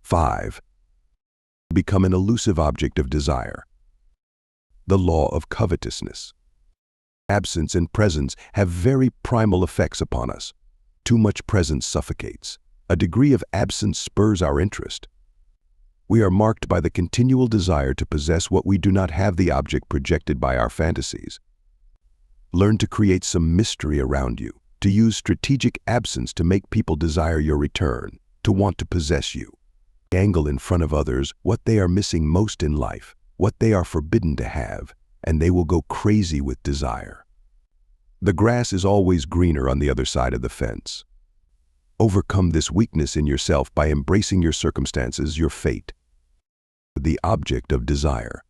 5. Become an elusive object of desire. The law of covetousness. Absence and presence have very primal effects upon us. Too much presence suffocates. A degree of absence spurs our interest. We are marked by the continual desire to possess what we do not have, the object projected by our fantasies. Learn to create some mystery around you, to use strategic absence to make people desire your return, to want to possess you. Angle in front of others what they are missing most in life, what they are forbidden to have, and they will go crazy with desire. The grass is always greener on the other side of the fence. Overcome this weakness in yourself by embracing your circumstances, your fate. The object of desire.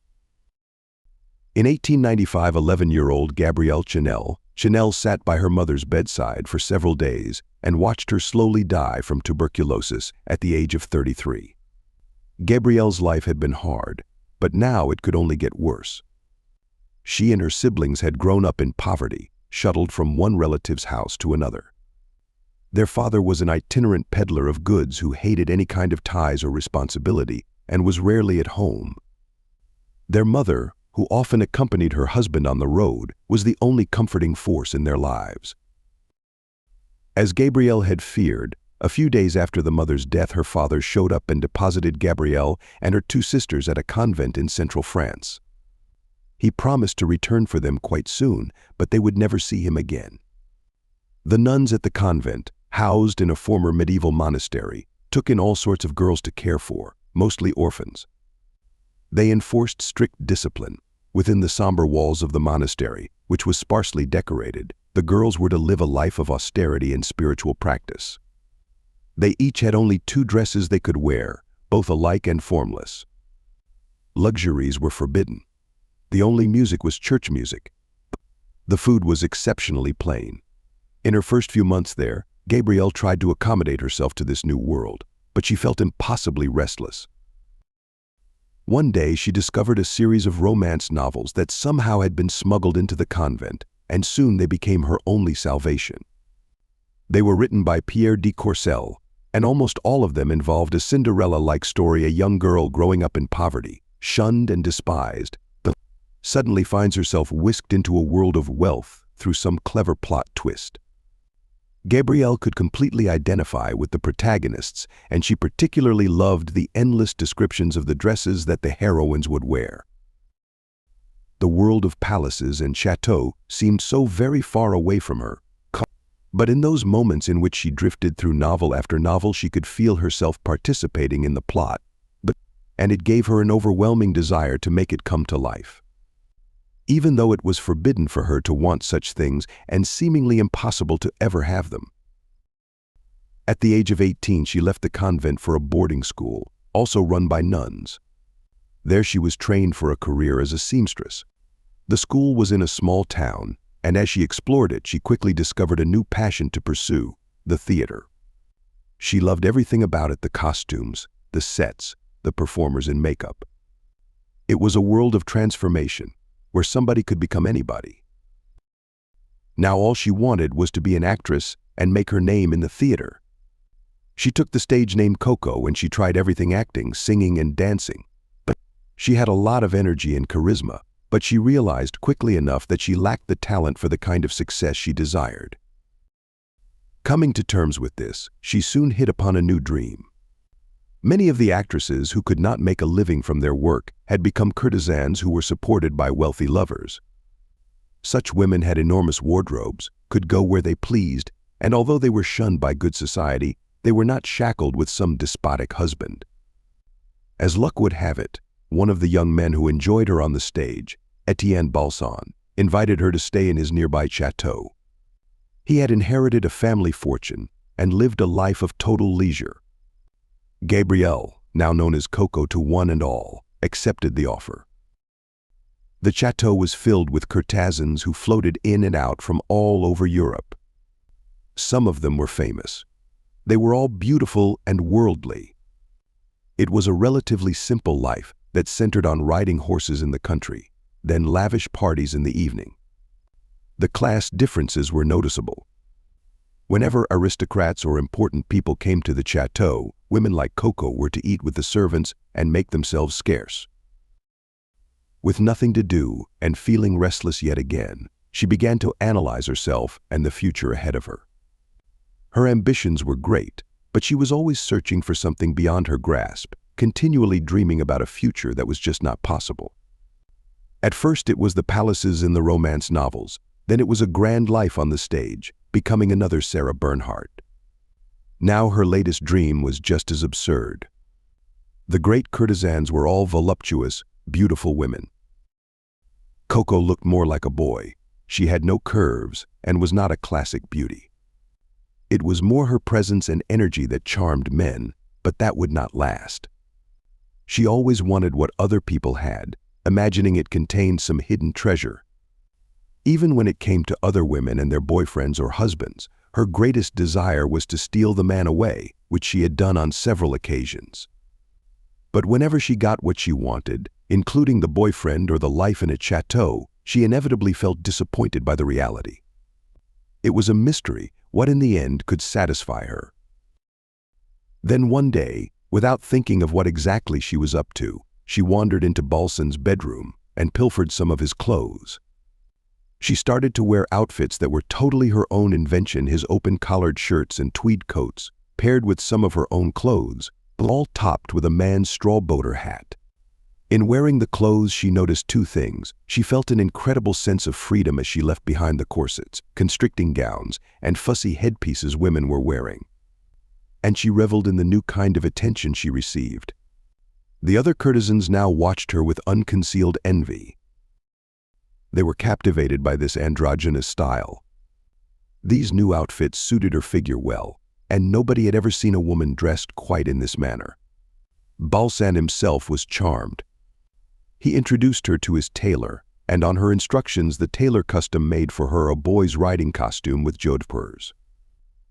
In 1895, 11-year-old Gabrielle Chanel sat by her mother's bedside for several days and watched her slowly die from tuberculosis at the age of 33. Gabrielle's life had been hard, but now it could only get worse. She and her siblings had grown up in poverty, shuttled from one relative's house to another. Their father was an itinerant peddler of goods who hated any kind of ties or responsibility and was rarely at home. Their mother, who often accompanied her husband on the road, was the only comforting force in their lives. As Gabrielle had feared, a few days after the mother's death, her father showed up and deposited Gabrielle and her 2 sisters at a convent in central France. He promised to return for them quite soon, but they would never see him again. The nuns at the convent, housed in a former medieval monastery, took in all sorts of girls to care for, mostly orphans. They enforced strict discipline. Within the somber walls of the monastery, which was sparsely decorated, the girls were to live a life of austerity and spiritual practice. They each had only 2 dresses they could wear, both alike and formless. Luxuries were forbidden. The only music was church music. The food was exceptionally plain. In her first few months there, Gabrielle tried to accommodate herself to this new world, but she felt impossibly restless. One day she discovered a series of romance novels that somehow had been smuggled into the convent, and soon they became her only salvation. They were written by Pierre de Courcelles, and almost all of them involved a Cinderella-like story, a young girl growing up in poverty, shunned and despised, but suddenly finds herself whisked into a world of wealth through some clever plot twist. Gabrielle could completely identify with the protagonists, and she particularly loved the endless descriptions of the dresses that the heroines would wear. The world of palaces and chateaux seemed so very far away from her, but in those moments in which she drifted through novel after novel, she could feel herself participating in the plot, and it gave her an overwhelming desire to make it come to life. Even though it was forbidden for her to want such things and seemingly impossible to ever have them. At the age of 18, she left the convent for a boarding school, also run by nuns. There she was trained for a career as a seamstress. The school was in a small town, and as she explored it, she quickly discovered a new passion to pursue, the theater. She loved everything about it: the costumes, the sets, the performers in makeup. It was a world of transformation, where somebody could become anybody. Now all she wanted was to be an actress and make her name in the theater. She took the stage name Coco and she tried everything: acting, singing, and dancing. But she had a lot of energy and charisma, but she realized quickly enough that she lacked the talent for the kind of success she desired. Coming to terms with this, she soon hit upon a new dream. Many of the actresses who could not make a living from their work had become courtesans who were supported by wealthy lovers. Such women had enormous wardrobes, could go where they pleased, and although they were shunned by good society, they were not shackled with some despotic husband. As luck would have it, one of the young men who enjoyed her on the stage, Etienne Balsan, invited her to stay in his nearby chateau. He had inherited a family fortune and lived a life of total leisure. Gabrielle, now known as Coco to one and all, accepted the offer. The chateau was filled with courtesans who floated in and out from all over Europe. Some of them were famous. They were all beautiful and worldly. It was a relatively simple life that centered on riding horses in the country, then lavish parties in the evening. The class differences were noticeable. Whenever aristocrats or important people came to the chateau, women like Coco were to eat with the servants and make themselves scarce. With nothing to do and feeling restless yet again, she began to analyze herself and the future ahead of her. Her ambitions were great, but she was always searching for something beyond her grasp, continually dreaming about a future that was just not possible. At first it was the palaces in the romance novels, then it was a grand life on the stage, becoming another Sarah Bernhardt. Now her latest dream was just as absurd. The great courtesans were all voluptuous, beautiful women. Coco looked more like a boy. She had no curves and was not a classic beauty. It was more her presence and energy that charmed men, but that would not last. She always wanted what other people had, imagining it contained some hidden treasure. Even when it came to other women and their boyfriends or husbands, her greatest desire was to steal the man away, which she had done on several occasions. But whenever she got what she wanted, including the boyfriend or the life in a chateau, she inevitably felt disappointed by the reality. It was a mystery what in the end could satisfy her. Then one day, without thinking of what exactly she was up to, she wandered into Balsan's bedroom and pilfered some of his clothes. She started to wear outfits that were totally her own invention, his open-collared shirts and tweed coats, paired with some of her own clothes, all topped with a man's straw boater hat. In wearing the clothes, she noticed two things. She felt an incredible sense of freedom as she left behind the corsets, constricting gowns, and fussy headpieces women were wearing. And she reveled in the new kind of attention she received. The other courtesans now watched her with unconcealed envy. They were captivated by this androgynous style. These new outfits suited her figure well, and nobody had ever seen a woman dressed quite in this manner. Balsan himself was charmed. He introduced her to his tailor, and on her instructions the tailor custom made for her a boy's riding costume with jodhpurs.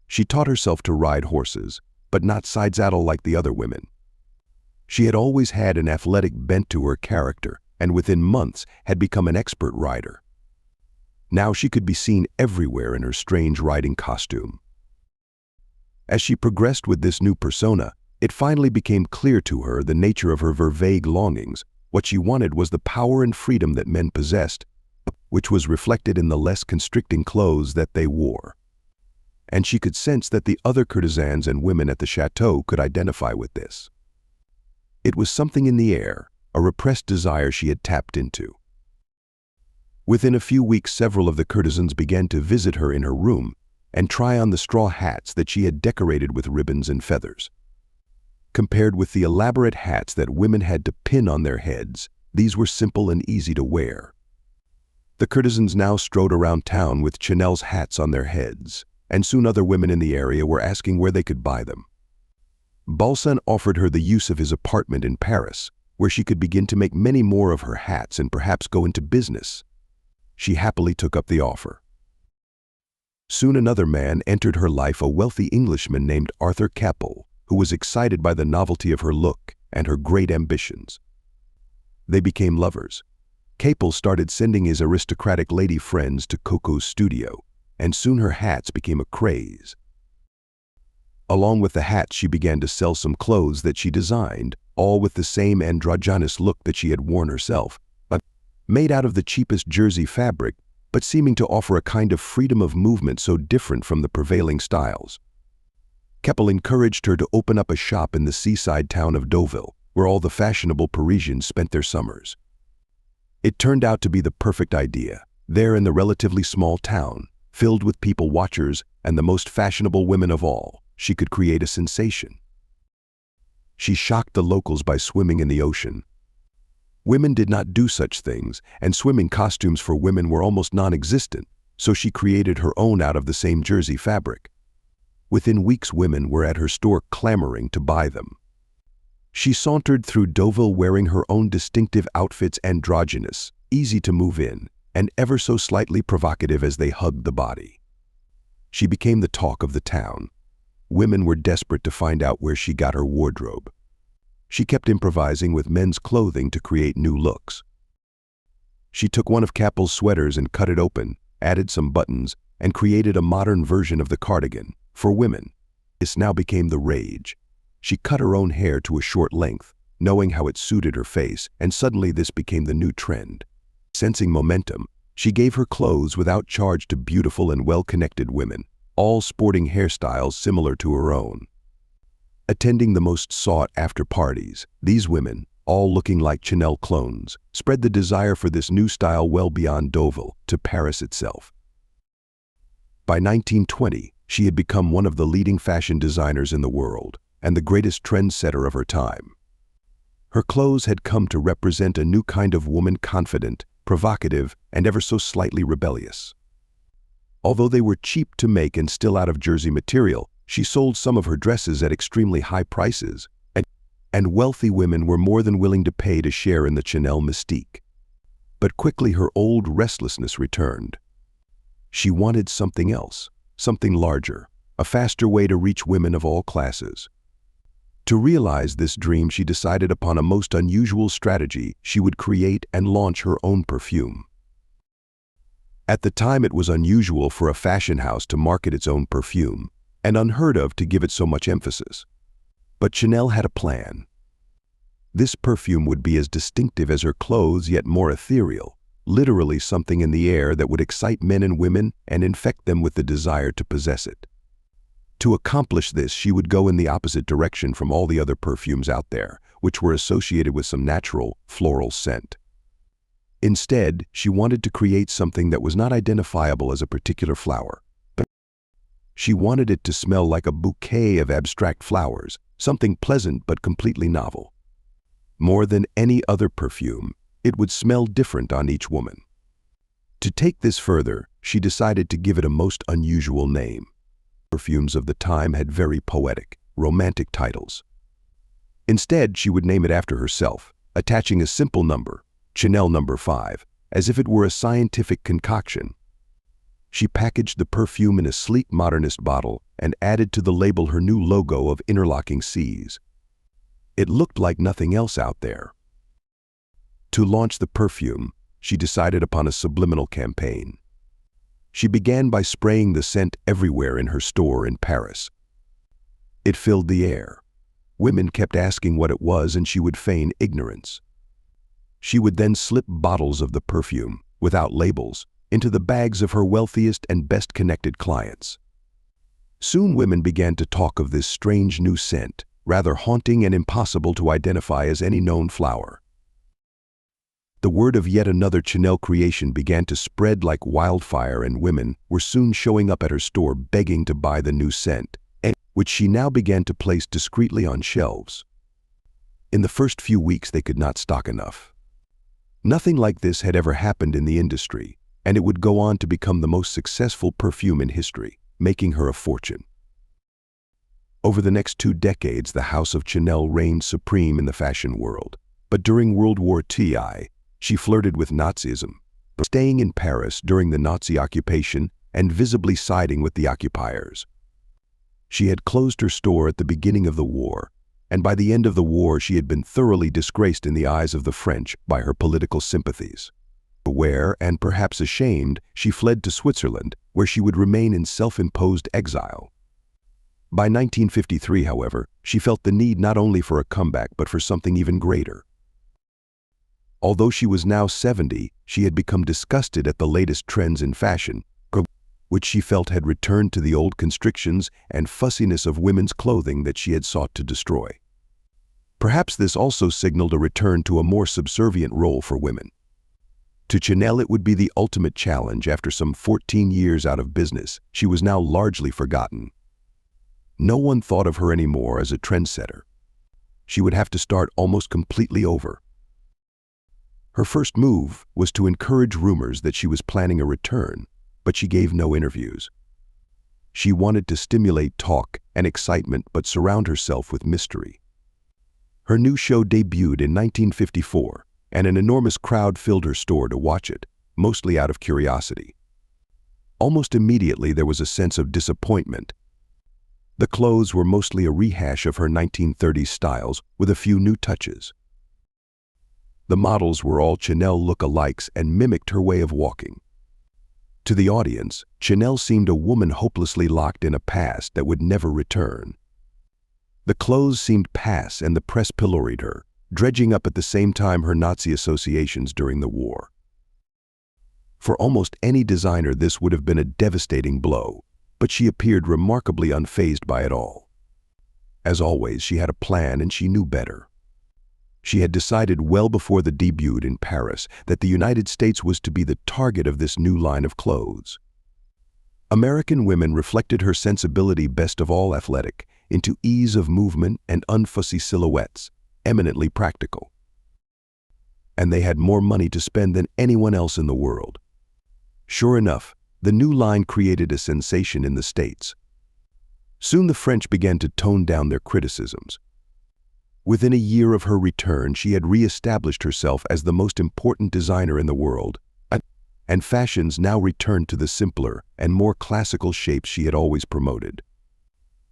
She taught herself to ride horses, but not side-saddle like the other women. She had always had an athletic bent to her character, and within months had become an expert rider. Now she could be seen everywhere in her strange riding costume. As she progressed with this new persona, it finally became clear to her the nature of her vague longings. What she wanted was the power and freedom that men possessed, which was reflected in the less constricting clothes that they wore. And she could sense that the other courtesans and women at the chateau could identify with this. It was something in the air, a repressed desire she had tapped into. Within a few weeks, several of the courtesans began to visit her in her room and try on the straw hats that she had decorated with ribbons and feathers. Compared with the elaborate hats that women had to pin on their heads, these were simple and easy to wear. The courtesans now strode around town with Chanel's hats on their heads, and soon other women in the area were asking where they could buy them. Balsan offered her the use of his apartment in Paris, where she could begin to make many more of her hats and perhaps go into business. She happily took up the offer. Soon another man entered her life, a wealthy Englishman named Arthur Capel, who was excited by the novelty of her look and her great ambitions. They became lovers. Capel started sending his aristocratic lady friends to Coco's studio, and soon her hats became a craze. Along with the hats, she began to sell some clothes that she designed, all with the same androgynous look that she had worn herself, but made out of the cheapest jersey fabric, but seeming to offer a kind of freedom of movement so different from the prevailing styles. Capel encouraged her to open up a shop in the seaside town of Deauville, where all the fashionable Parisians spent their summers. It turned out to be the perfect idea. There in the relatively small town, filled with people watchers and the most fashionable women of all, she could create a sensation. She shocked the locals by swimming in the ocean. Women did not do such things, and swimming costumes for women were almost non-existent, so she created her own out of the same jersey fabric. Within weeks, women were at her store clamoring to buy them. She sauntered through Deauville wearing her own distinctive outfits, androgynous, easy to move in, and ever so slightly provocative as they hugged the body. She became the talk of the town. Women were desperate to find out where she got her wardrobe. She kept improvising with men's clothing to create new looks. She took one of Capel's sweaters and cut it open, added some buttons, and created a modern version of the cardigan for women. This now became the rage. She cut her own hair to a short length, knowing how it suited her face, and suddenly this became the new trend. Sensing momentum, she gave her clothes without charge to beautiful and well-connected women, all sporting hairstyles similar to her own. Attending the most sought-after parties, these women, all looking like Chanel clones, spread the desire for this new style well beyond Deauville to Paris itself. By 1920, she had become one of the leading fashion designers in the world and the greatest trendsetter of her time. Her clothes had come to represent a new kind of woman, confident, provocative, and ever so slightly rebellious. Although they were cheap to make and still out of jersey material, she sold some of her dresses at extremely high prices, and wealthy women were more than willing to pay to share in the Chanel mystique. But quickly her old restlessness returned. She wanted something else, something larger, a faster way to reach women of all classes. To realize this dream, she decided upon a most unusual strategy. She would create and launch her own perfume. At the time, it was unusual for a fashion house to market its own perfume, and unheard of to give it so much emphasis. But Chanel had a plan. This perfume would be as distinctive as her clothes, yet more ethereal, literally something in the air that would excite men and women and infect them with the desire to possess it. To accomplish this, she would go in the opposite direction from all the other perfumes out there, which were associated with some natural, floral scent. Instead, she wanted to create something that was not identifiable as a particular flower. She wanted it to smell like a bouquet of abstract flowers, something pleasant but completely novel. More than any other perfume, it would smell different on each woman. To take this further, she decided to give it a most unusual name. Perfumes of the time had very poetic, romantic titles. Instead, she would name it after herself, attaching a simple number, Chanel No. 5, as if it were a scientific concoction. She packaged the perfume in a sleek modernist bottle and added to the label her new logo of interlocking C's. It looked like nothing else out there. To launch the perfume, she decided upon a subliminal campaign. She began by spraying the scent everywhere in her store in Paris. It filled the air. Women kept asking what it was, and she would feign ignorance. She would then slip bottles of the perfume, without labels, into the bags of her wealthiest and best-connected clients. Soon women began to talk of this strange new scent, rather haunting and impossible to identify as any known flower. The word of yet another Chanel creation began to spread like wildfire, and women were soon showing up at her store begging to buy the new scent, which she now began to place discreetly on shelves. In the first few weeks, they could not stock enough. Nothing like this had ever happened in the industry, and it would go on to become the most successful perfume in history, making her a fortune. Over the next 2 decades, the House of Chanel reigned supreme in the fashion world. But during World War II, she flirted with Nazism, staying in Paris during the Nazi occupation and visibly siding with the occupiers. She had closed her store at the beginning of the war, and by the end of the war she had been thoroughly disgraced in the eyes of the French by her political sympathies. Aware and perhaps ashamed, she fled to Switzerland, where she would remain in self-imposed exile. By 1953, however, she felt the need not only for a comeback but for something even greater. Although she was now 70, she had become disgusted at the latest trends in fashion, which she felt had returned to the old constrictions and fussiness of women's clothing that she had sought to destroy. Perhaps this also signaled a return to a more subservient role for women. To Chanel, it would be the ultimate challenge. After some 14 years out of business, she was now largely forgotten. No one thought of her anymore as a trendsetter. She would have to start almost completely over. Her first move was to encourage rumors that she was planning a return, but she gave no interviews. She wanted to stimulate talk and excitement but surround herself with mystery. Her new show debuted in 1954, and an enormous crowd filled her store to watch it, mostly out of curiosity. Almost immediately, there was a sense of disappointment. The clothes were mostly a rehash of her 1930s styles with a few new touches. The models were all Chanel look-alikes and mimicked her way of walking. To the audience, Chanel seemed a woman hopelessly locked in a past that would never return. The clothes seemed passe and the press pilloried her, dredging up at the same time her Nazi associations during the war. For almost any designer this would have been a devastating blow, but she appeared remarkably unfazed by it all. As always, she had a plan and she knew better. She had decided well before the debut in Paris that the United States was to be the target of this new line of clothes. American women reflected her sensibility best of all, athletic, into ease of movement and unfussy silhouettes, eminently practical. And they had more money to spend than anyone else in the world. Sure enough, the new line created a sensation in the States. Soon the French began to tone down their criticisms. Within a year of her return, she had re-established herself as the most important designer in the world, and fashions now returned to the simpler and more classical shapes she had always promoted.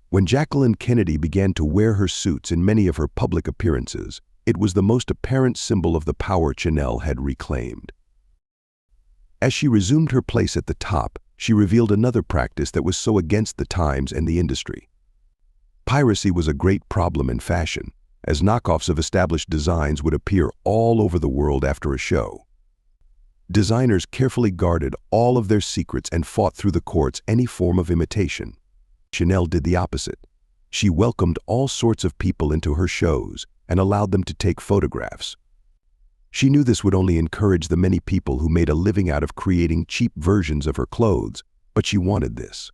When Jacqueline Kennedy began to wear her suits in many of her public appearances, it was the most apparent symbol of the power Chanel had reclaimed. As she resumed her place at the top, she revealed another practice that was so against the times and the industry. Piracy was a great problem in fashion, as knockoffs of established designs would appear all over the world after a show. Designers carefully guarded all of their secrets and fought through the courts any form of imitation. Chanel did the opposite. She welcomed all sorts of people into her shows and allowed them to take photographs. She knew this would only encourage the many people who made a living out of creating cheap versions of her clothes, but she wanted this.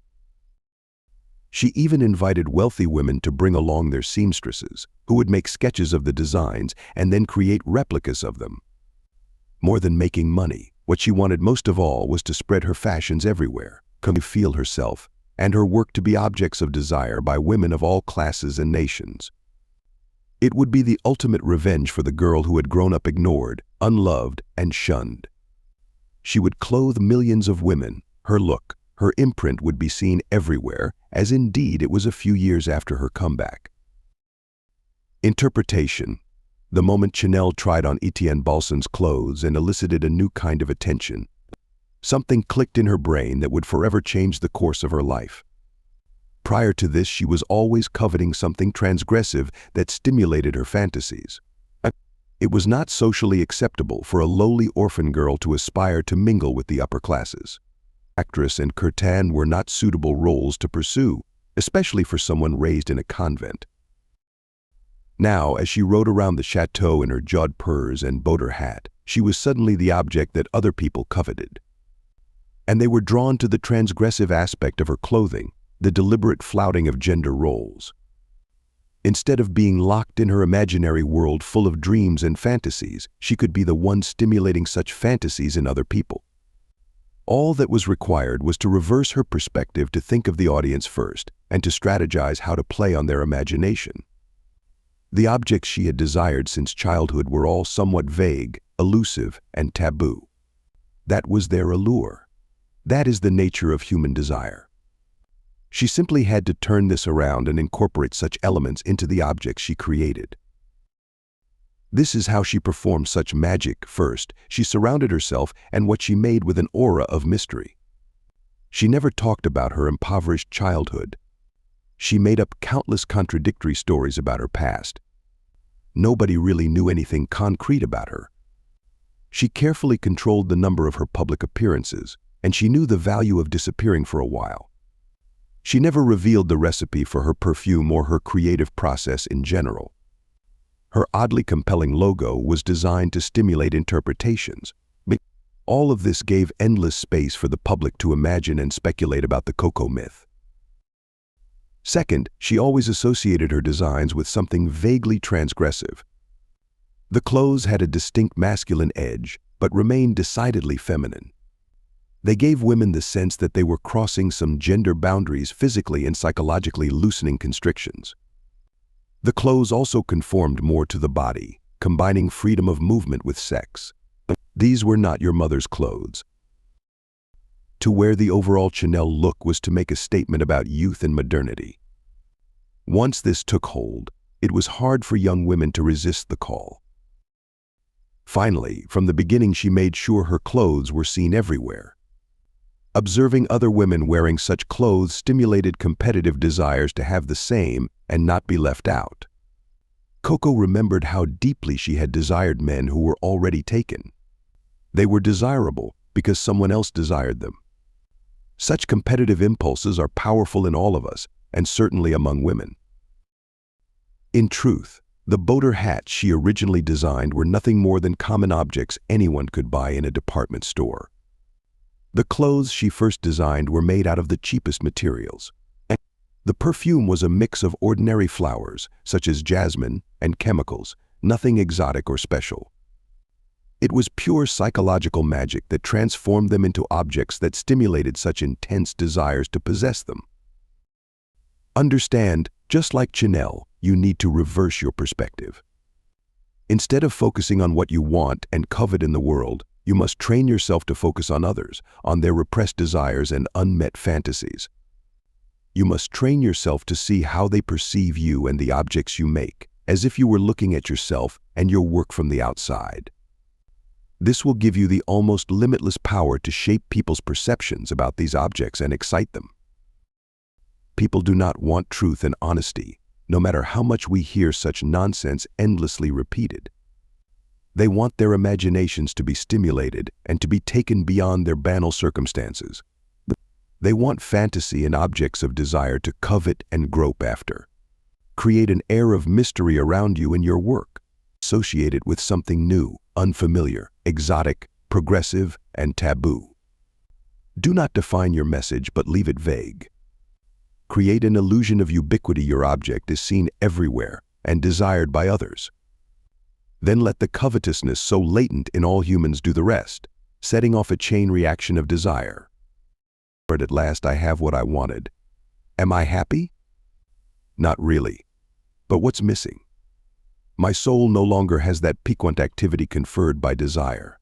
She even invited wealthy women to bring along their seamstresses, who would make sketches of the designs and then create replicas of them. More than making money, what she wanted most of all was to spread her fashions everywhere, come to feel herself, and her work to be objects of desire by women of all classes and nations. It would be the ultimate revenge for the girl who had grown up ignored, unloved, and shunned. She would clothe millions of women. Her look, her imprint would be seen everywhere, as indeed it was a few years after her comeback. Interpretation. The moment Chanel tried on Etienne Balsan's clothes and elicited a new kind of attention, something clicked in her brain that would forever change the course of her life. Prior to this, she was always coveting something transgressive that stimulated her fantasies. It was not socially acceptable for a lowly orphan girl to aspire to mingle with the upper classes. Actress and courtesan were not suitable roles to pursue, especially for someone raised in a convent. Now, as she rode around the chateau in her jade purse and boater hat, she was suddenly the object that other people coveted. And they were drawn to the transgressive aspect of her clothing, the deliberate flouting of gender roles. Instead of being locked in her imaginary world full of dreams and fantasies, she could be the one stimulating such fantasies in other people. All that was required was to reverse her perspective, to think of the audience first, and to strategize how to play on their imagination. The objects she had desired since childhood were all somewhat vague, elusive, and taboo. That was their allure. That is the nature of human desire. She simply had to turn this around and incorporate such elements into the objects she created. This is how she performed such magic. First, she surrounded herself and what she made with an aura of mystery. She never talked about her impoverished childhood. She made up countless contradictory stories about her past. Nobody really knew anything concrete about her. She carefully controlled the number of her public appearances, and she knew the value of disappearing for a while. She never revealed the recipe for her perfume or her creative process in general. Her oddly compelling logo was designed to stimulate interpretations. All of this gave endless space for the public to imagine and speculate about the Coco myth. Second, she always associated her designs with something vaguely transgressive. The clothes had a distinct masculine edge, but remained decidedly feminine. They gave women the sense that they were crossing some gender boundaries, physically and psychologically loosening constrictions. The clothes also conformed more to the body, combining freedom of movement with sex. These were not your mother's clothes. To wear the overall Chanel look was to make a statement about youth and modernity. Once this took hold, it was hard for young women to resist the call. Finally, from the beginning, she made sure her clothes were seen everywhere. Observing other women wearing such clothes stimulated competitive desires to have the same and not be left out. Coco remembered how deeply she had desired men who were already taken. They were desirable because someone else desired them. Such competitive impulses are powerful in all of us, and certainly among women. In truth, the boater hats she originally designed were nothing more than common objects anyone could buy in a department store. The clothes she first designed were made out of the cheapest materials. The perfume was a mix of ordinary flowers, such as jasmine, and chemicals, nothing exotic or special. It was pure psychological magic that transformed them into objects that stimulated such intense desires to possess them. Understand, just like Chanel, you need to reverse your perspective. Instead of focusing on what you want and covet in the world, you must train yourself to focus on others, on their repressed desires and unmet fantasies. You must train yourself to see how they perceive you and the objects you make, as if you were looking at yourself and your work from the outside. This will give you the almost limitless power to shape people's perceptions about these objects and excite them. People do not want truth and honesty, no matter how much we hear such nonsense endlessly repeated. They want their imaginations to be stimulated and to be taken beyond their banal circumstances. They want fantasy and objects of desire to covet and grope after. Create an air of mystery around you in your work. Associate it with something new, unfamiliar, exotic, progressive, and taboo. Do not define your message, but leave it vague. Create an illusion of ubiquity. Your object is seen everywhere and desired by others. Then let the covetousness so latent in all humans do the rest, setting off a chain reaction of desire. But at last I have what I wanted. Am I happy? Not really. But what's missing? My soul no longer has that piquant activity conferred by desire.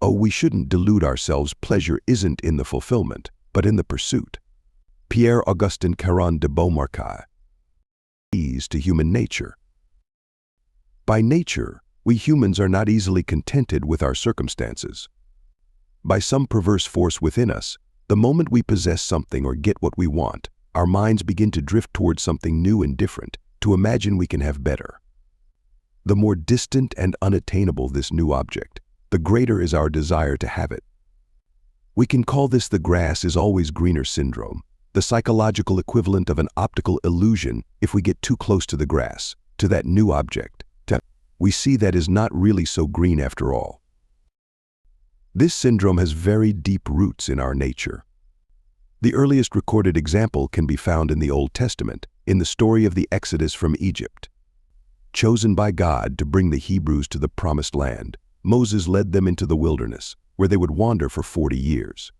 Oh, we shouldn't delude ourselves. Pleasure isn't in the fulfillment, but in the pursuit. Pierre-Augustin Caron de Beaumarchais. Keys to human nature. By nature, we humans are not easily contented with our circumstances. By some perverse force within us, the moment we possess something or get what we want, our minds begin to drift towards something new and different, to imagine we can have better. The more distant and unattainable this new object, the greater is our desire to have it. We can call this the grass is always greener syndrome, the psychological equivalent of an optical illusion. If we get too close to the grass, to that new object, we see that is not really so green after all. This syndrome has very deep roots in our nature. The earliest recorded example can be found in the Old Testament, in the story of the Exodus from Egypt. Chosen by God to bring the Hebrews to the Promised Land, Moses led them into the wilderness, where they would wander for 40 years.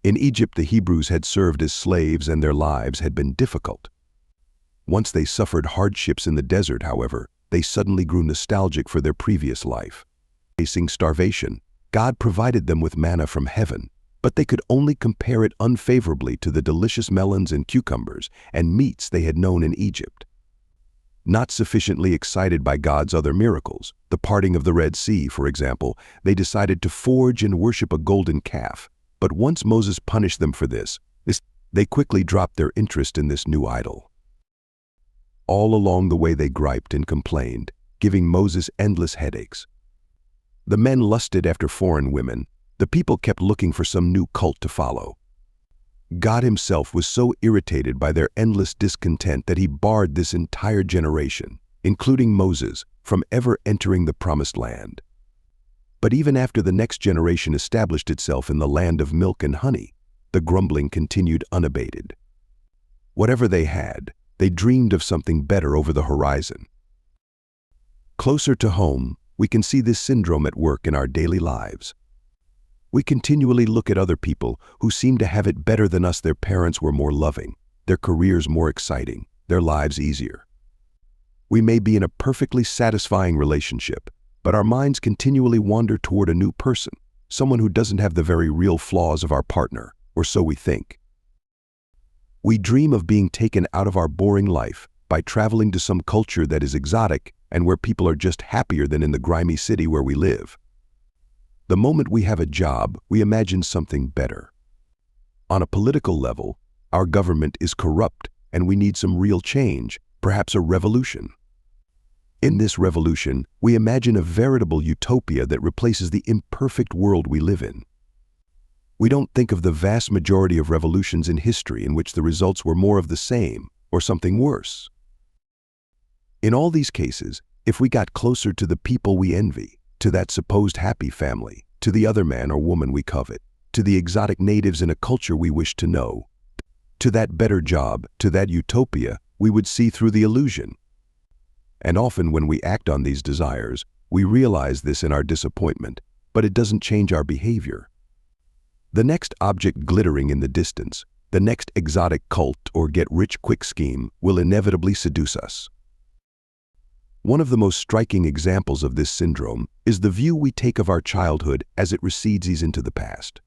In Egypt, the Hebrews had served as slaves and their lives had been difficult. Once they suffered hardships in the desert, however, they suddenly grew nostalgic for their previous life. Facing starvation, God provided them with manna from heaven, but they could only compare it unfavorably to the delicious melons and cucumbers and meats they had known in Egypt. Not sufficiently excited by God's other miracles, the parting of the Red Sea, for example, they decided to forge and worship a golden calf. But once Moses punished them for this, they quickly dropped their interest in this new idol. All along the way they griped and complained, giving Moses endless headaches. The men lusted after foreign women. The people kept looking for some new cult to follow. God himself was so irritated by their endless discontent that he barred this entire generation, including Moses, from ever entering the Promised Land. But even after the next generation established itself in the land of milk and honey, the grumbling continued unabated. Whatever they had, they dreamed of something better over the horizon. Closer to home, we can see this syndrome at work in our daily lives. We continually look at other people who seem to have it better than us. Their parents were more loving, their careers more exciting, their lives easier. We may be in a perfectly satisfying relationship, but our minds continually wander toward a new person, someone who doesn't have the very real flaws of our partner, or so we think. We dream of being taken out of our boring life by traveling to some culture that is exotic and where people are just happier than in the grimy city where we live. The moment we have a job, we imagine something better. On a political level, our government is corrupt and we need some real change, perhaps a revolution. In this revolution, we imagine a veritable utopia that replaces the imperfect world we live in. We don't think of the vast majority of revolutions in history in which the results were more of the same or something worse. In all these cases, if we got closer to the people we envy, to that supposed happy family, to the other man or woman we covet, to the exotic natives in a culture we wish to know, to that better job, to that utopia, we would see through the illusion. And often when we act on these desires, we realize this in our disappointment, but it doesn't change our behavior. The next object glittering in the distance, the next exotic cult or get-rich-quick scheme will inevitably seduce us. One of the most striking examples of this syndrome is the view we take of our childhood as it recedes into the past.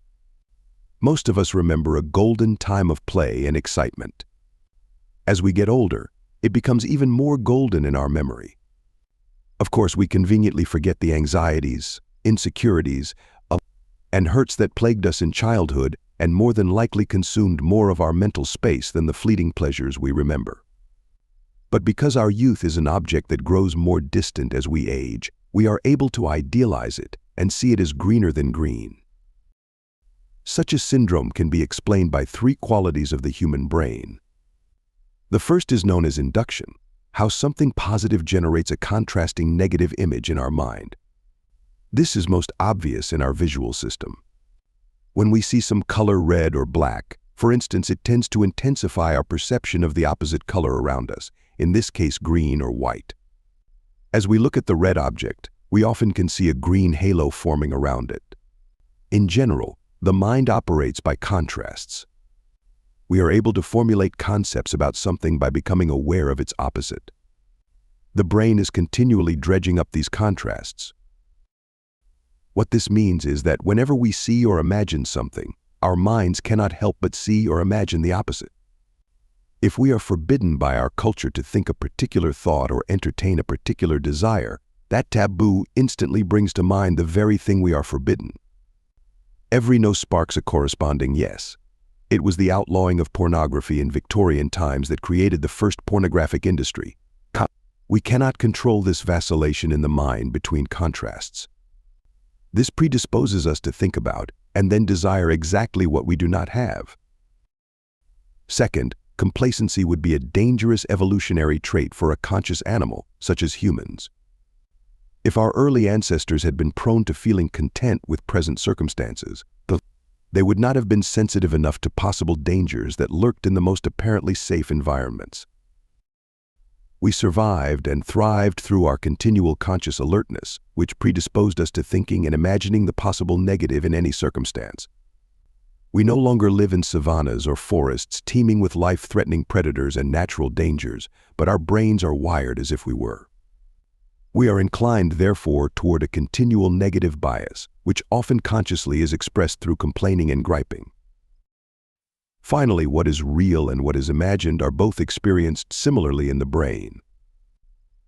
Most of us remember a golden time of play and excitement. As we get older, it becomes even more golden in our memory. Of course, we conveniently forget the anxieties, insecurities, and hurts that plagued us in childhood and more than likely consumed more of our mental space than the fleeting pleasures we remember. But because our youth is an object that grows more distant as we age, we are able to idealize it and see it as greener than green. Such a syndrome can be explained by three qualities of the human brain. The first is known as induction, how something positive generates a contrasting negative image in our mind. This is most obvious in our visual system. When we see some color red or black, for instance, it tends to intensify our perception of the opposite color around us, in this case green or white. As we look at the red object, we often can see a green halo forming around it. In general, the mind operates by contrasts. We are able to formulate concepts about something by becoming aware of its opposite. The brain is continually dredging up these contrasts. What this means is that whenever we see or imagine something, our minds cannot help but see or imagine the opposite. If we are forbidden by our culture to think a particular thought or entertain a particular desire, that taboo instantly brings to mind the very thing we are forbidden. Every no sparks a corresponding yes. It was the outlawing of pornography in Victorian times that created the first pornographic industry. We cannot control this vacillation in the mind between contrasts. This predisposes us to think about and then desire exactly what we do not have. Second, complacency would be a dangerous evolutionary trait for a conscious animal, such as humans. If our early ancestors had been prone to feeling content with present circumstances, they would not have been sensitive enough to possible dangers that lurked in the most apparently safe environments. We survived and thrived through our continual conscious alertness, which predisposed us to thinking and imagining the possible negative in any circumstance. We no longer live in savannas or forests teeming with life-threatening predators and natural dangers, but our brains are wired as if we were. We are inclined, therefore, toward a continual negative bias, which often consciously is expressed through complaining and griping. Finally, what is real and what is imagined are both experienced similarly in the brain.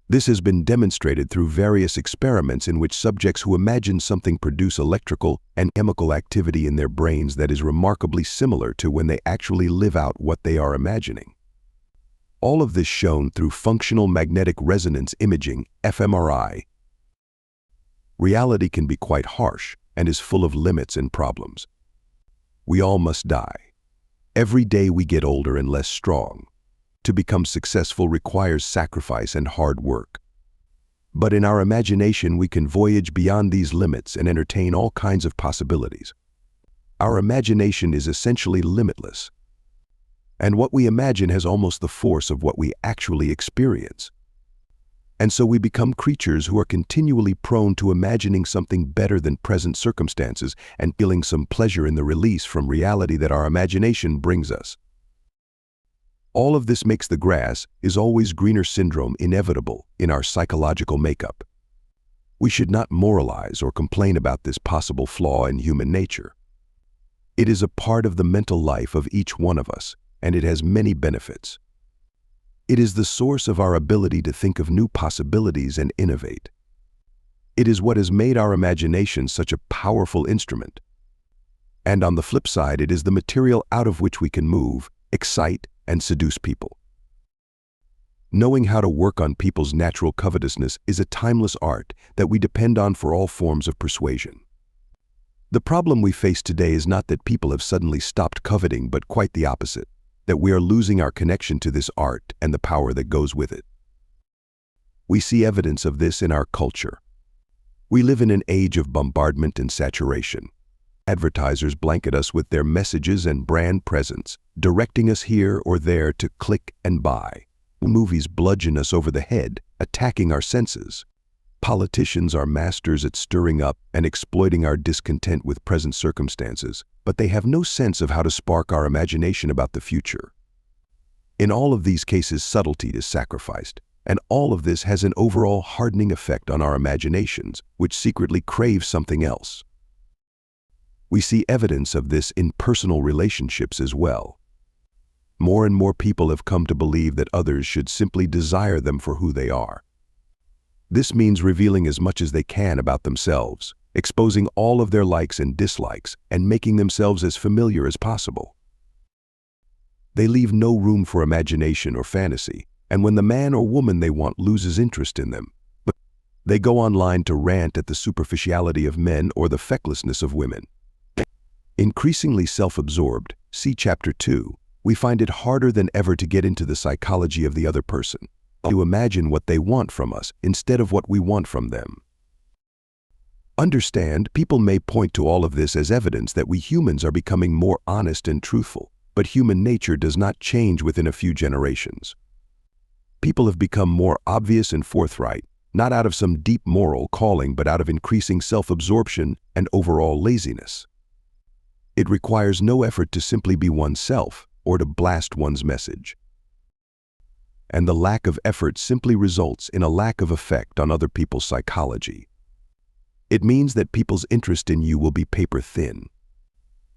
This has been demonstrated through various experiments in which subjects who imagine something produce electrical and chemical activity in their brains that is remarkably similar to when they actually live out what they are imagining. All of this shown through functional magnetic resonance imaging, fMRI. Reality can be quite harsh and is full of limits and problems. We all must die. Every day we get older and less strong. To become successful requires sacrifice and hard work. But in our imagination we can voyage beyond these limits and entertain all kinds of possibilities. Our imagination is essentially limitless. And what we imagine has almost the force of what we actually experience. And so we become creatures who are continually prone to imagining something better than present circumstances and feeling some pleasure in the release from reality that our imagination brings us. All of this makes the grass is always greener syndrome inevitable in our psychological makeup. We should not moralize or complain about this possible flaw in human nature. It is a part of the mental life of each one of us, and it has many benefits. It is the source of our ability to think of new possibilities and innovate. It is what has made our imagination such a powerful instrument. And on the flip side, it is the material out of which we can move, excite, and seduce people. Knowing how to work on people's natural covetousness is a timeless art that we depend on for all forms of persuasion. The problem we face today is not that people have suddenly stopped coveting, but quite the opposite, that we are losing our connection to this art and the power that goes with it. We see evidence of this in our culture. We live in an age of bombardment and saturation. Advertisers blanket us with their messages and brand presence, directing us here or there to click and buy. Movies bludgeon us over the head, attacking our senses. Politicians are masters at stirring up and exploiting our discontent with present circumstances, but they have no sense of how to spark our imagination about the future. In all of these cases, subtlety is sacrificed, and all of this has an overall hardening effect on our imaginations, which secretly crave something else. We see evidence of this in personal relationships as well. More and more people have come to believe that others should simply desire them for who they are. This means revealing as much as they can about themselves, exposing all of their likes and dislikes, and making themselves as familiar as possible. They leave no room for imagination or fantasy, and when the man or woman they want loses interest in them, they go online to rant at the superficiality of men or the fecklessness of women. Increasingly self-absorbed, see Chapter 2, we find it harder than ever to get into the psychology of the other person, to imagine what they want from us instead of what we want from them. Understand, people may point to all of this as evidence that we humans are becoming more honest and truthful, but human nature does not change within a few generations. People have become more obvious and forthright, not out of some deep moral calling, but out of increasing self-absorption and overall laziness. It requires no effort to simply be oneself or to blast one's message. And the lack of effort simply results in a lack of effect on other people's psychology. It means that people's interest in you will be paper thin.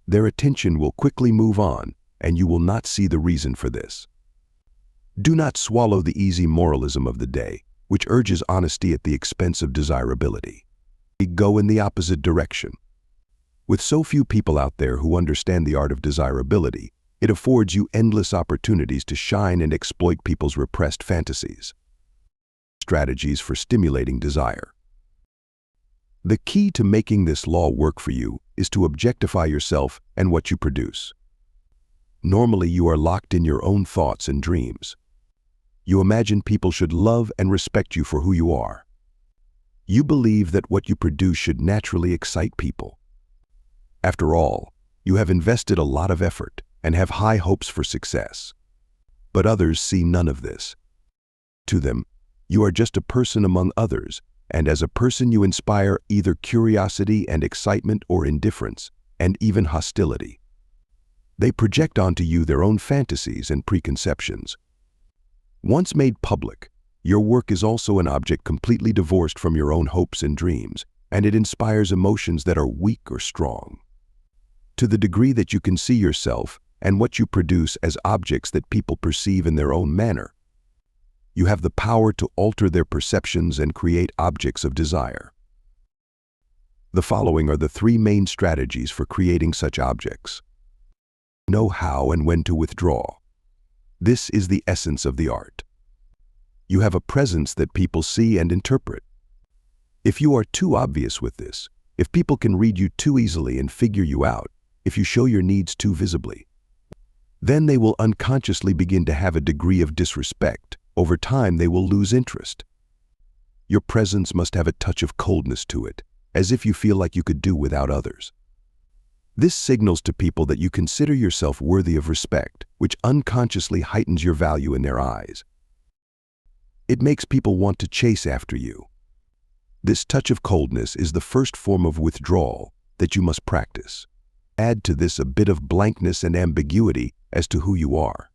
Their attention will quickly move on, and you will not see the reason for this. Do not swallow the easy moralism of the day, which urges honesty at the expense of desirability. Go in the opposite direction. With so few people out there who understand the art of desirability, it affords you endless opportunities to shine and exploit people's repressed fantasies. Strategies for stimulating desire. The key to making this law work for you is to objectify yourself and what you produce. Normally, you are locked in your own thoughts and dreams. You imagine people should love and respect you for who you are. You believe that what you produce should naturally excite people. After all, you have invested a lot of effort and have high hopes for success. But others see none of this. To them, you are just a person among others, and as a person you inspire either curiosity and excitement or indifference, and even hostility. They project onto you their own fantasies and preconceptions. Once made public, your work is also an object completely divorced from your own hopes and dreams, and it inspires emotions that are weak or strong. To the degree that you can see yourself and what you produce as objects that people perceive in their own manner, you have the power to alter their perceptions and create objects of desire. The following are the 3 main strategies for creating such objects. Know how and when to withdraw. This is the essence of the art. You have a presence that people see and interpret. If you are too obvious with this, if people can read you too easily and figure you out, if you show your needs too visibly, then they will unconsciously begin to have a degree of disrespect. Over time, they will lose interest. Your presence must have a touch of coldness to it, as if you feel like you could do without others. This signals to people that you consider yourself worthy of respect, which unconsciously heightens your value in their eyes. It makes people want to chase after you. This touch of coldness is the first form of withdrawal that you must practice. Add to this a bit of blankness and ambiguity as to who you are.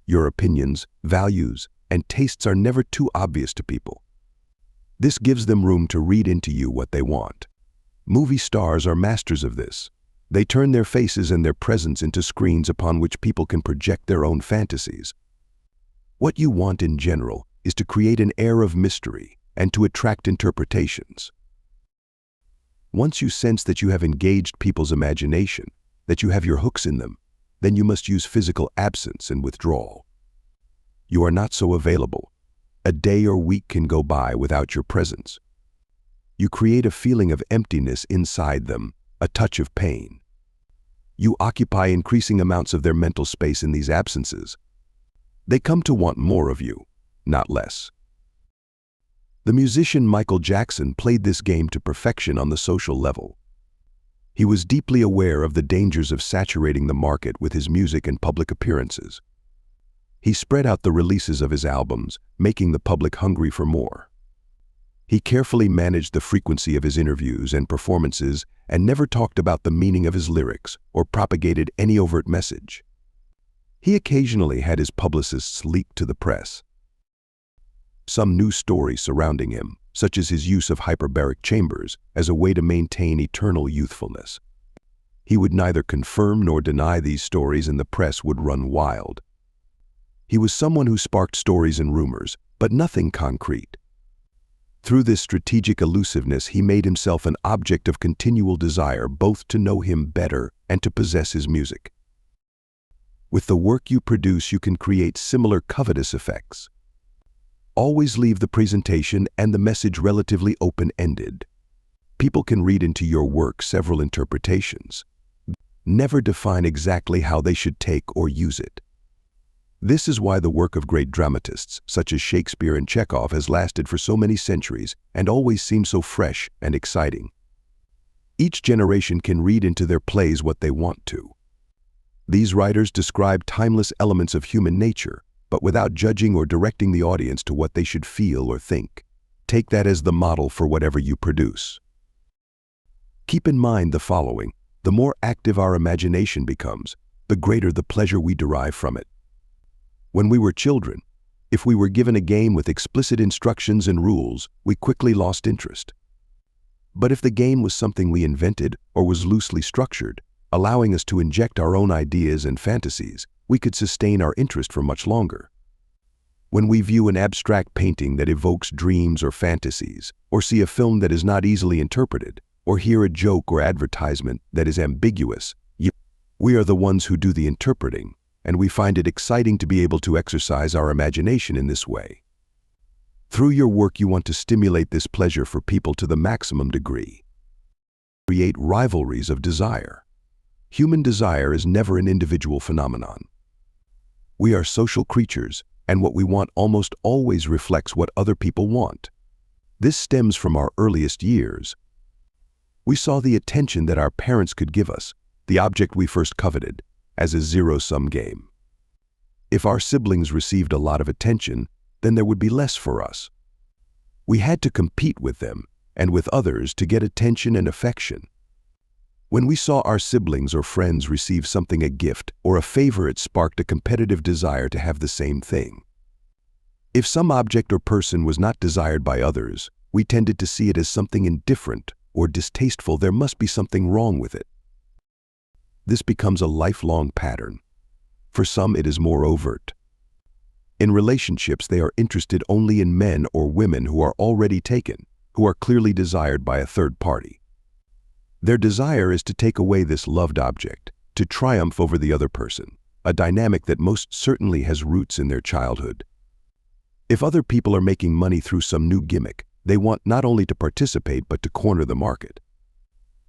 Your opinions, values, and tastes are never too obvious to people. This gives them room to read into you what they want. Movie stars are masters of this. They turn their faces and their presence into screens upon which people can project their own fantasies. What you want in general is to create an air of mystery, and to attract interpretations. Once you sense that you have engaged people's imagination, that you have your hooks in them, then you must use physical absence and withdrawal. You are not so available. A day or week can go by without your presence. You create a feeling of emptiness inside them, a touch of pain. You occupy increasing amounts of their mental space in these absences. They come to want more of you, not less. The musician Michael Jackson played this game to perfection on the social level. He was deeply aware of the dangers of saturating the market with his music and public appearances. He spread out the releases of his albums, making the public hungry for more. He carefully managed the frequency of his interviews and performances and never talked about the meaning of his lyrics or propagated any overt message. He occasionally had his publicists leak to the press some new story surrounding him, such as his use of hyperbaric chambers as a way to maintain eternal youthfulness. He would neither confirm nor deny these stories, and the press would run wild. He was someone who sparked stories and rumors, but nothing concrete. Through this strategic elusiveness, he made himself an object of continual desire, both to know him better and to possess his music. With the work you produce, you can create similar covetous effects. Always leave the presentation and the message relatively open-ended. People can read into your work several interpretations. Never define exactly how they should take or use it. This is why the work of great dramatists, such as Shakespeare and Chekhov, has lasted for so many centuries and always seems so fresh and exciting. Each generation can read into their plays what they want to. These writers describe timeless elements of human nature, but without judging or directing the audience to what they should feel or think. Take that as the model for whatever you produce. Keep in mind the following: the more active our imagination becomes, the greater the pleasure we derive from it. When we were children, if we were given a game with explicit instructions and rules, we quickly lost interest. But if the game was something we invented or was loosely structured, allowing us to inject our own ideas and fantasies, we could sustain our interest for much longer. When we view an abstract painting that evokes dreams or fantasies, or see a film that is not easily interpreted, or hear a joke or advertisement that is ambiguous, we are the ones who do the interpreting, and we find it exciting to be able to exercise our imagination in this way. Through your work, you want to stimulate this pleasure for people to the maximum degree. Create rivalries of desire. Human desire is never an individual phenomenon. We are social creatures, and what we want almost always reflects what other people want. This stems from our earliest years. We saw the attention that our parents could give us, the object we first coveted, as a zero-sum game. If our siblings received a lot of attention, then there would be less for us. We had to compete with them and with others to get attention and affection. When we saw our siblings or friends receive something, a gift or a favor, it sparked a competitive desire to have the same thing. If some object or person was not desired by others, we tended to see it as something indifferent or distasteful. There must be something wrong with it. This becomes a lifelong pattern. For some, it is more overt. In relationships, they are interested only in men or women who are already taken, who are clearly desired by a third party. Their desire is to take away this loved object, to triumph over the other person, a dynamic that most certainly has roots in their childhood. If other people are making money through some new gimmick, they want not only to participate but to corner the market.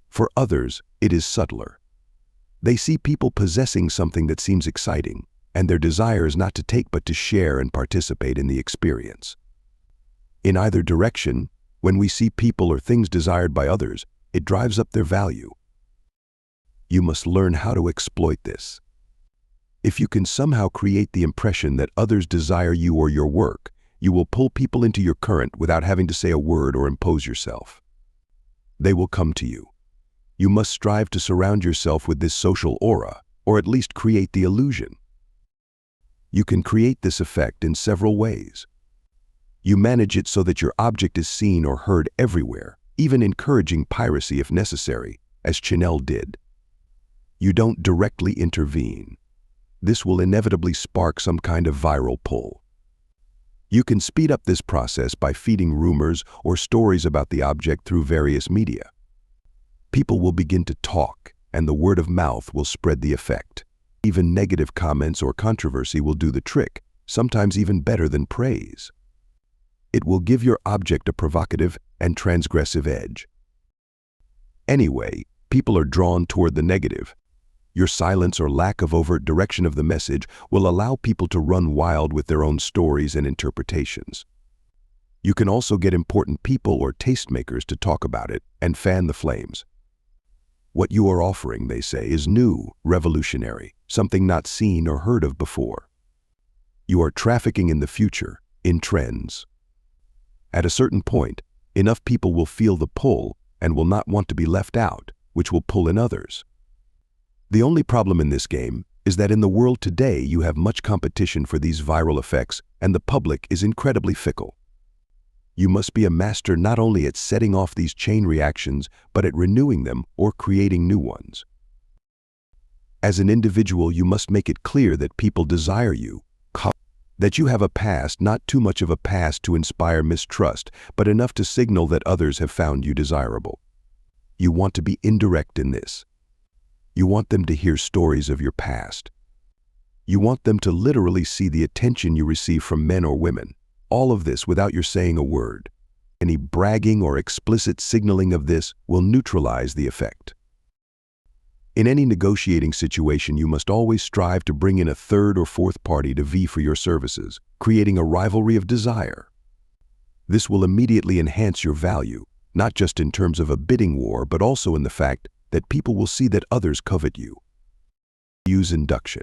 For others, it is subtler. They see people possessing something that seems exciting, and their desire is not to take but to share and participate in the experience. In either direction, when we see people or things desired by others, it drives up their value. You must learn how to exploit this. If you can somehow create the impression that others desire you or your work, you will pull people into your current without having to say a word or impose yourself. They will come to you. You must strive to surround yourself with this social aura, or at least create the illusion. You can create this effect in several ways. You manage it so that your object is seen or heard everywhere, even encouraging piracy if necessary, as Chanel did. You don't directly intervene. This will inevitably spark some kind of viral pull. You can speed up this process by feeding rumors or stories about the object through various media. People will begin to talk, and the word of mouth will spread the effect. Even negative comments or controversy will do the trick, sometimes even better than praise. It will give your object a provocative and transgressive edge. Anyway, people are drawn toward the negative. Your silence or lack of overt direction of the message will allow people to run wild with their own stories and interpretations. You can also get important people or tastemakers to talk about it and fan the flames. What you are offering, they say, is new, revolutionary, something not seen or heard of before. You are trafficking in the future, in trends. At a certain point, enough people will feel the pull and will not want to be left out, which will pull in others. The only problem in this game is that in the world today you have much competition for these viral effects, and the public is incredibly fickle. You must be a master not only at setting off these chain reactions, but at renewing them or creating new ones. As an individual, you must make it clear that people desire you, that you have a past, not too much of a past to inspire mistrust, but enough to signal that others have found you desirable. You want to be indirect in this. You want them to hear stories of your past. You want them to literally see the attention you receive from men or women. All of this without your saying a word. Any bragging or explicit signaling of this will neutralize the effect. In any negotiating situation, you must always strive to bring in a third or fourth party to vie for your services, creating a rivalry of desire. This will immediately enhance your value, not just in terms of a bidding war, but also in the fact that people will see that others covet you. Use induction.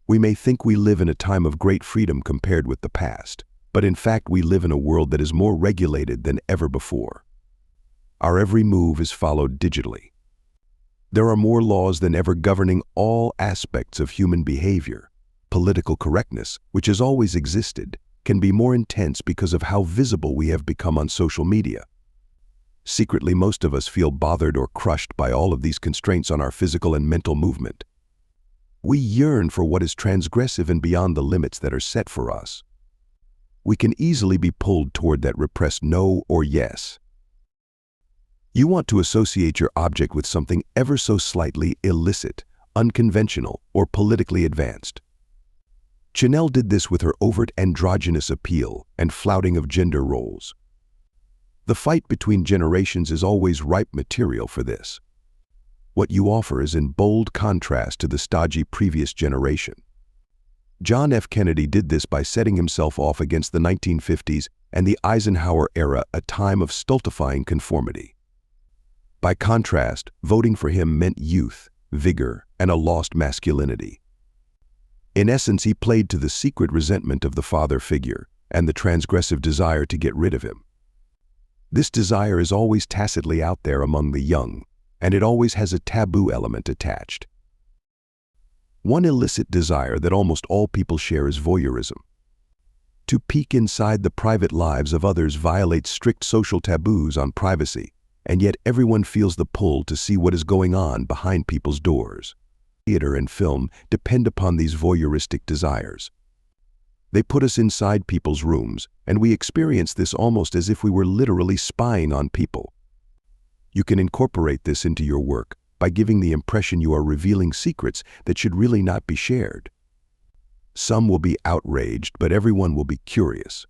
We may think we live in a time of great freedom compared with the past, but in fact we live in a world that is more regulated than ever before. Our every move is followed digitally. There are more laws than ever governing all aspects of human behavior. Political correctness, which has always existed, can be more intense because of how visible we have become on social media. Secretly, most of us feel bothered or crushed by all of these constraints on our physical and mental movement. We yearn for what is transgressive and beyond the limits that are set for us. We can easily be pulled toward that repressed no or yes. You want to associate your object with something ever so slightly illicit, unconventional, or politically advanced. Chanel did this with her overt androgynous appeal and flouting of gender roles. The fight between generations is always ripe material for this. What you offer is in bold contrast to the stodgy previous generation. John F. Kennedy did this by setting himself off against the 1950s and the Eisenhower era, a time of stultifying conformity. By contrast, voting for him meant youth, vigor, and a lost masculinity. In essence, he played to the secret resentment of the father figure and the transgressive desire to get rid of him. This desire is always tacitly out there among the young, and it always has a taboo element attached. One illicit desire that almost all people share is voyeurism. To peek inside the private lives of others violates strict social taboos on privacy, and yet everyone feels the pull to see what is going on behind people's doors. Theater and film depend upon these voyeuristic desires. They put us inside people's rooms, and we experience this almost as if we were literally spying on people. You can incorporate this into your work by giving the impression you are revealing secrets that should really not be shared. Some will be outraged, but everyone will be curious.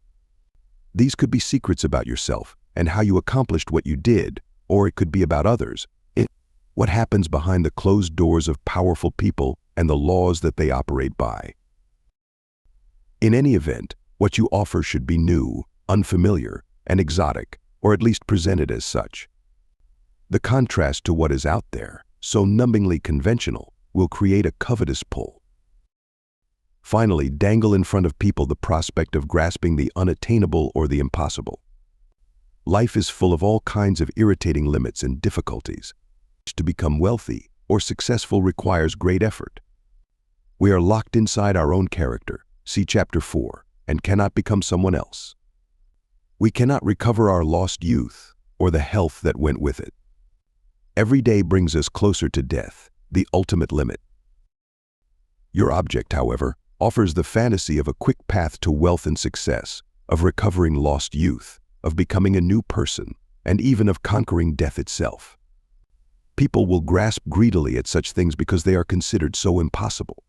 These could be secrets about yourself and how you accomplished what you did, or it could be about others. What happens behind the closed doors of powerful people and the laws that they operate by. In any event, what you offer should be new, unfamiliar, and exotic, or at least presented as such. The contrast to what is out there, so numbingly conventional, will create a covetous pull. Finally, dangle in front of people the prospect of grasping the unattainable or the impossible. Life is full of all kinds of irritating limits and difficulties. To become wealthy or successful requires great effort. We are locked inside our own character, see Chapter 4, and cannot become someone else. We cannot recover our lost youth or the health that went with it. Every day brings us closer to death, the ultimate limit. Your object, however, offers the fantasy of a quick path to wealth and success, of recovering lost youth, of becoming a new person, and even of conquering death itself. People will grasp greedily at such things because they are considered so impossible.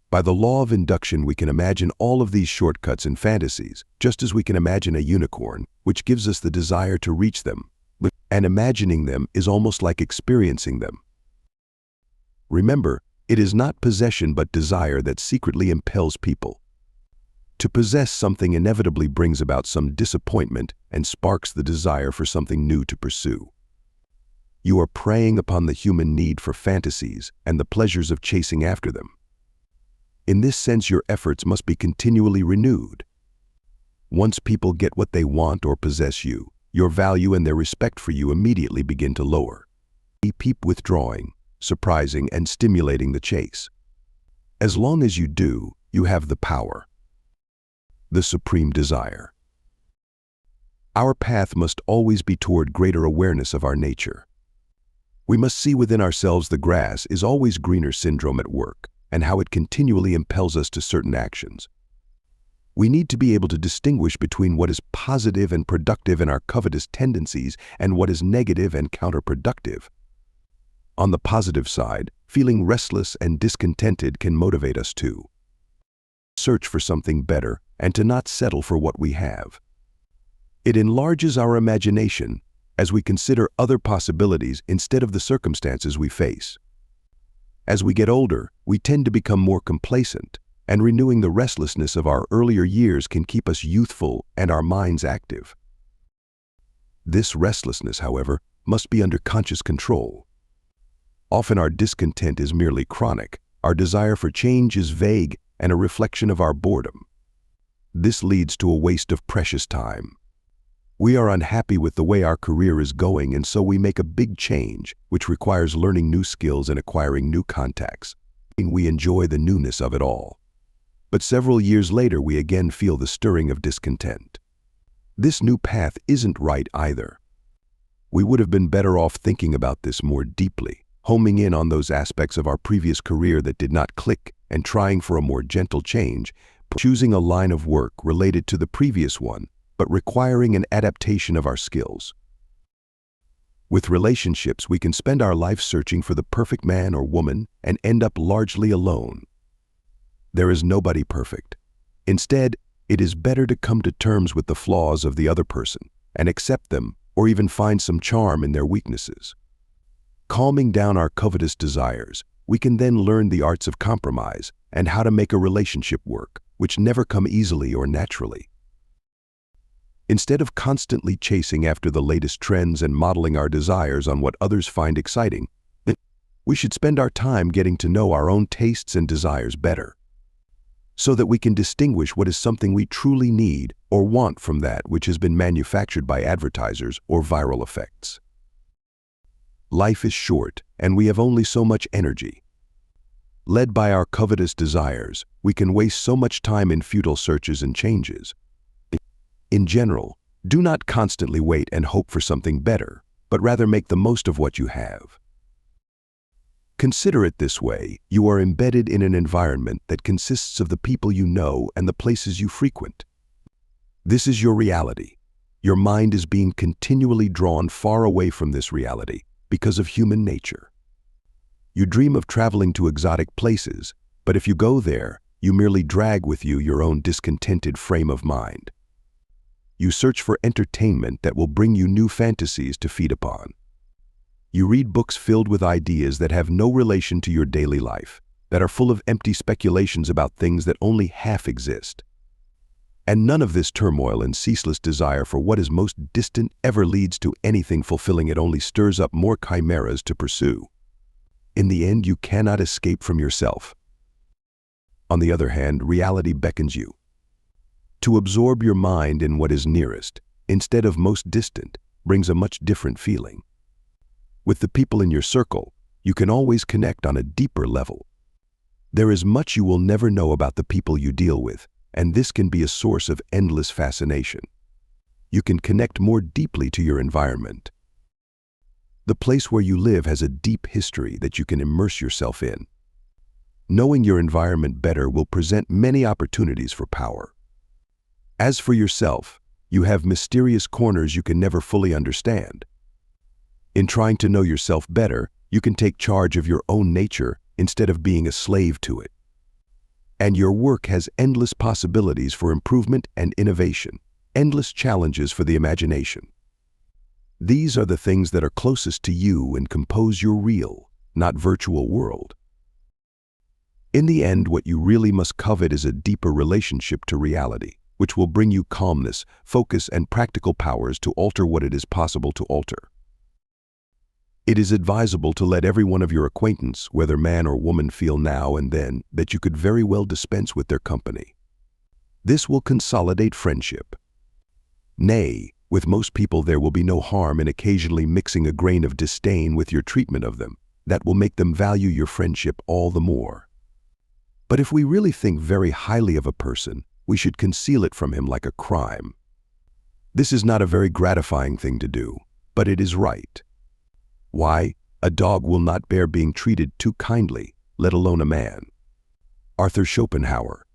By the law of induction, we can imagine all of these shortcuts and fantasies, just as we can imagine a unicorn, which gives us the desire to reach them. And imagining them is almost like experiencing them. Remember, it is not possession but desire that secretly impels people. To possess something inevitably brings about some disappointment and sparks the desire for something new to pursue. You are preying upon the human need for fantasies and the pleasures of chasing after them. In this sense, your efforts must be continually renewed. Once people get what they want or possess you, your value and their respect for you immediately begin to lower. Keep withdrawing, surprising and stimulating the chase. As long as you do, you have the power. The supreme desire. Our path must always be toward greater awareness of our nature. We must see within ourselves the grass is always greener syndrome at work, and how it continually impels us to certain actions. We need to be able to distinguish between what is positive and productive in our covetous tendencies and what is negative and counterproductive. On the positive side, feeling restless and discontented can motivate us to search for something better and to not settle for what we have. It enlarges our imagination as we consider other possibilities instead of the circumstances we face. As we get older, we tend to become more complacent, and renewing the restlessness of our earlier years can keep us youthful and our minds active. This restlessness, however, must be under conscious control. Often our discontent is merely chronic, our desire for change is vague and a reflection of our boredom. This leads to a waste of precious time. We are unhappy with the way our career is going, and so we make a big change, which requires learning new skills and acquiring new contacts. We enjoy the newness of it all. But several years later, we again feel the stirring of discontent. This new path isn't right either. We would have been better off thinking about this more deeply, homing in on those aspects of our previous career that did not click and trying for a more gentle change, choosing a line of work related to the previous one, but requiring an adaptation of our skills. With relationships, we can spend our life searching for the perfect man or woman and end up largely alone. There is nobody perfect. Instead, it is better to come to terms with the flaws of the other person and accept them or even find some charm in their weaknesses. Calming down our covetous desires, we can then learn the arts of compromise and how to make a relationship work, which never come easily or naturally. Instead of constantly chasing after the latest trends and modeling our desires on what others find exciting, we should spend our time getting to know our own tastes and desires better, so that we can distinguish what is something we truly need or want from that which has been manufactured by advertisers or viral effects. Life is short, and we have only so much energy. Led by our covetous desires, we can waste so much time in futile searches and changes. In general, do not constantly wait and hope for something better, but rather make the most of what you have. Consider it this way: you are embedded in an environment that consists of the people you know and the places you frequent. This is your reality. Your mind is being continually drawn far away from this reality because of human nature. You dream of traveling to exotic places, but if you go there, you merely drag with you your own discontented frame of mind. You search for entertainment that will bring you new fantasies to feed upon. You read books filled with ideas that have no relation to your daily life, that are full of empty speculations about things that only half exist. And none of this turmoil and ceaseless desire for what is most distant ever leads to anything fulfilling. It only stirs up more chimeras to pursue. In the end, you cannot escape from yourself. On the other hand, reality beckons you to absorb your mind in what is nearest, instead of most distant, brings a much different feeling. With the people in your circle, you can always connect on a deeper level. There is much you will never know about the people you deal with, and this can be a source of endless fascination. You can connect more deeply to your environment. The place where you live has a deep history that you can immerse yourself in. Knowing your environment better will present many opportunities for power. As for yourself, you have mysterious corners you can never fully understand. In trying to know yourself better, you can take charge of your own nature instead of being a slave to it. And your work has endless possibilities for improvement and innovation, endless challenges for the imagination. These are the things that are closest to you and compose your real, not virtual world. In the end, what you really must covet is a deeper relationship to reality, which will bring you calmness, focus, and practical powers to alter what it is possible to alter. It is advisable to let every one of your acquaintance, whether man or woman, feel now and then that you could very well dispense with their company. This will consolidate friendship. Nay, with most people there will be no harm in occasionally mixing a grain of disdain with your treatment of them. That will make them value your friendship all the more. But if we really think very highly of a person, we should conceal it from him like a crime. This is not a very gratifying thing to do, but it is right. Why? A dog will not bear being treated too kindly, let alone a man. Arthur Schopenhauer.